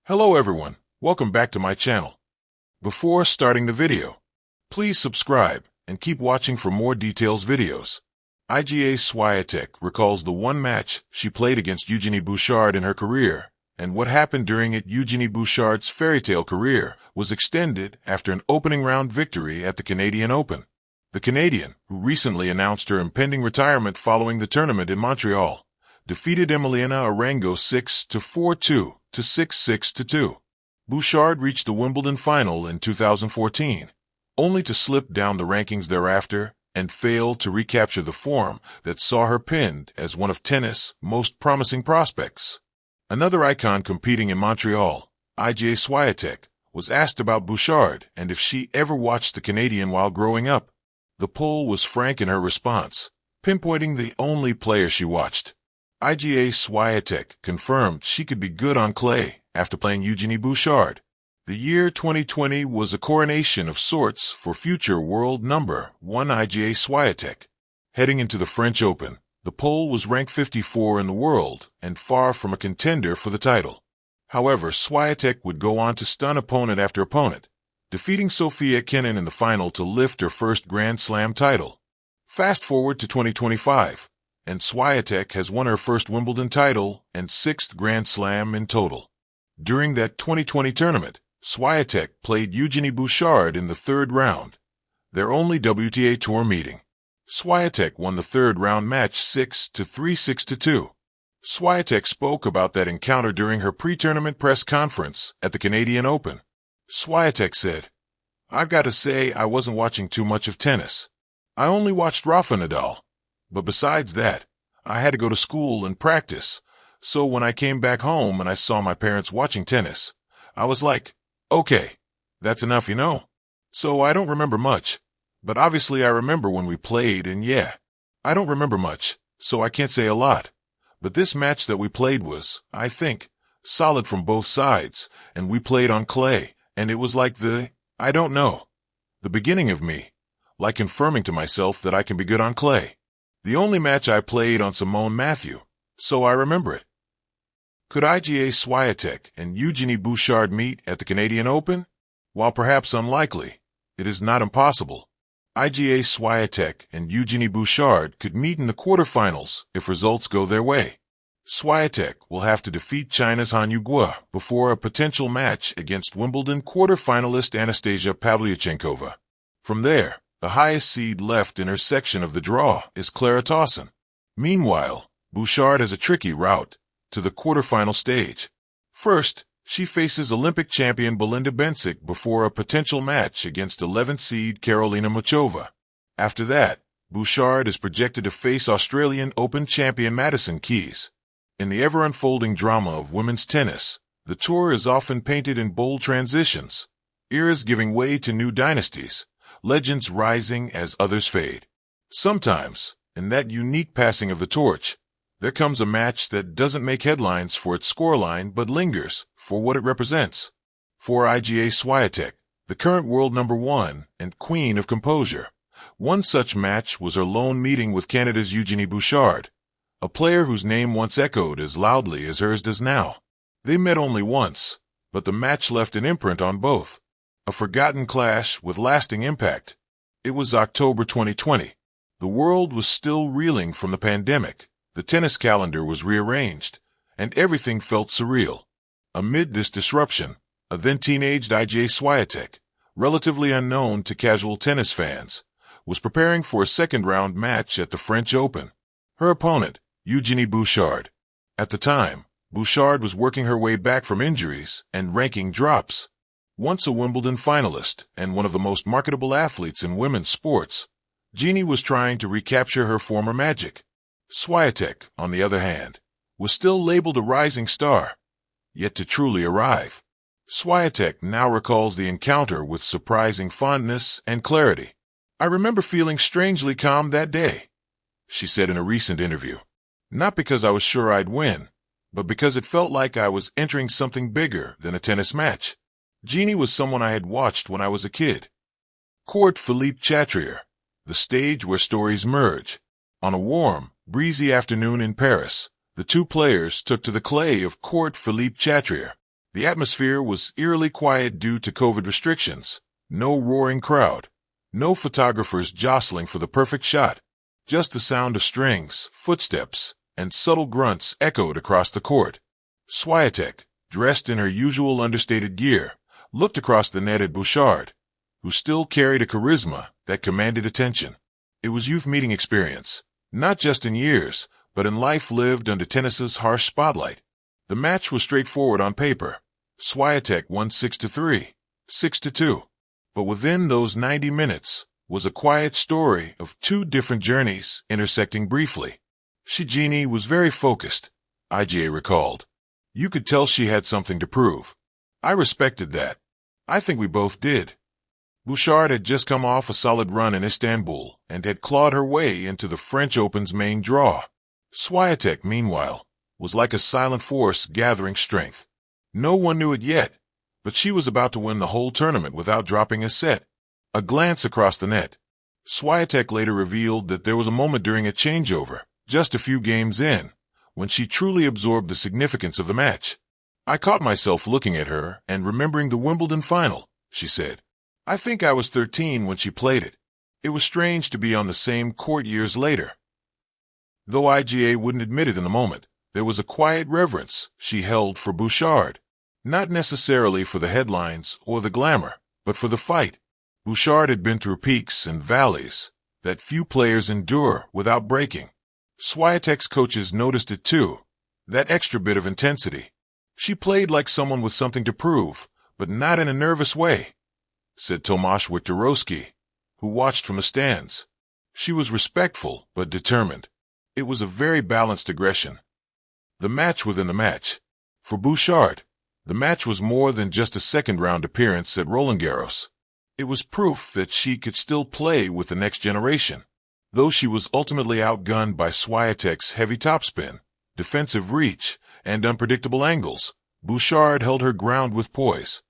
Hello everyone, welcome back to my channel. Before starting the video, please subscribe and keep watching for more details videos. Iga Swiatek recalls the one match she played against Eugenie Bouchard in her career, and what happened during it. Eugenie Bouchard's fairytale career was extended after an opening round victory at the Canadian Open. The Canadian, who recently announced her impending retirement following the tournament in Montreal, defeated Emiliana Arango 6-4-2 to 6-6-2. Bouchard reached the Wimbledon final in 2014, only to slip down the rankings thereafter and fail to recapture the form that saw her pinned as one of tennis' most promising prospects. Another icon competing in Montreal, Iga Swiatek, was asked about Bouchard and if she ever watched the Canadian while growing up. The poll was frank in her response, pinpointing the only player she watched. Iga Swiatek confirmed she could be good on clay after playing Eugenie Bouchard. The year 2020 was a coronation of sorts for future world number one Iga Swiatek. Heading into the French Open, the Pole was ranked 54 in the world and far from a contender for the title. However, Swiatek would go on to stun opponent after opponent, defeating Sofia Kenin in the final to lift her first Grand Slam title. Fast forward to 2025. And Swiatek has won her first Wimbledon title and sixth Grand Slam in total. During that 2020 tournament, Swiatek played Eugenie Bouchard in the third round, their only WTA Tour meeting. Swiatek won the third round match 6-3, 6-2. Swiatek spoke about that encounter during her pre-tournament press conference at the Canadian Open. Swiatek said, "I've got to say I wasn't watching too much of tennis. I only watched Rafa Nadal. But besides that, I had to go to school and practice, so when I came back home and I saw my parents watching tennis, I was like, okay, that's enough, you know? So I don't remember much, but obviously I remember when we played, and yeah, I don't remember much, so I can't say a lot. But this match that we played was, I think, solid from both sides, and we played on clay, and it was like the beginning of me, like confirming to myself that I can be good on clay. The only match I played on Simone Matthew, so I remember it." Could Iga Swiatek and Eugenie Bouchard meet at the Canadian Open? While perhaps unlikely, it is not impossible. Iga Swiatek and Eugenie Bouchard could meet in the quarterfinals if results go their way. Swiatek will have to defeat China's Han Guo before a potential match against Wimbledon quarterfinalist Anastasia Pavlyuchenkova. From there, the highest seed left in her section of the draw is Clara Tauson. Meanwhile, Bouchard has a tricky route to the quarterfinal stage. First, she faces Olympic champion Belinda Bencic before a potential match against 11th seed Karolina Muchova. After that, Bouchard is projected to face Australian Open champion Madison Keys. In the ever-unfolding drama of women's tennis, the tour is often painted in bold transitions, eras giving way to new dynasties, legends rising as others fade. Sometimes, in that unique passing of the torch, there comes a match that doesn't make headlines for its scoreline but lingers for what it represents. For Iga Swiatek, the current world number one and queen of composure, one such match was her lone meeting with Canada's Eugenie Bouchard, a player whose name once echoed as loudly as hers does now. They met only once, but the match left an imprint on both. A forgotten clash with lasting impact. It was October 2020. The world was still reeling from the pandemic. The tennis calendar was rearranged, and everything felt surreal. Amid this disruption, a then-teenaged Iga Swiatek, relatively unknown to casual tennis fans, was preparing for a second-round match at the French Open. Her opponent, Eugenie Bouchard. At the time, Bouchard was working her way back from injuries and ranking drops. Once a Wimbledon finalist and one of the most marketable athletes in women's sports, Jeannie was trying to recapture her former magic. Swiatek, on the other hand, was still labeled a rising star, yet to truly arrive. Swiatek now recalls the encounter with surprising fondness and clarity. "I remember feeling strangely calm that day," she said in a recent interview. "Not because I was sure I'd win, but because it felt like I was entering something bigger than a tennis match." Jeannie was someone I had watched when I was a kid. Court Philippe Chatrier, the stage where stories merge. On a warm, breezy afternoon in Paris, the two players took to the clay of Court Philippe Chatrier. The atmosphere was eerily quiet due to COVID restrictions. No roaring crowd. No photographers jostling for the perfect shot. Just the sound of strings, footsteps, and subtle grunts echoed across the court. Swiatek, dressed in her usual understated gear, looked across the net at Bouchard, who still carried a charisma that commanded attention. It was youth meeting experience, not just in years, but in life lived under tennis's harsh spotlight. The match was straightforward on paper. Swiatek won 6-3, 6-2. But within those 90 minutes was a quiet story of two different journeys intersecting briefly. Eugenie was very focused, Iga recalled. You could tell she had something to prove. I respected that. I think we both did. Bouchard had just come off a solid run in Istanbul and had clawed her way into the French Open's main draw. Swiatek, meanwhile, was like a silent force gathering strength. No one knew it yet, but she was about to win the whole tournament without dropping a set. A glance across the net. Swiatek later revealed that there was a moment during a changeover, just a few games in, when she truly absorbed the significance of the match. I caught myself looking at her and remembering the Wimbledon final, she said. I think I was 13 when she played it. It was strange to be on the same court years later. Though Iga wouldn't admit it in the moment, there was a quiet reverence she held for Bouchard. Not necessarily for the headlines or the glamour, but for the fight. Bouchard had been through peaks and valleys that few players endure without breaking. Swiatek's coaches noticed it too, that extra bit of intensity. She played like someone with something to prove, but not in a nervous way, said Tomasz Wiktorowski, who watched from the stands. She was respectful but determined. It was a very balanced aggression. The match within the match. For Bouchard, the match was more than just a second-round appearance at Roland Garros. It was proof that she could still play with the next generation. Though she was ultimately outgunned by Swiatek's heavy topspin, defensive reach, and unpredictable angles, Bouchard held her ground with poise.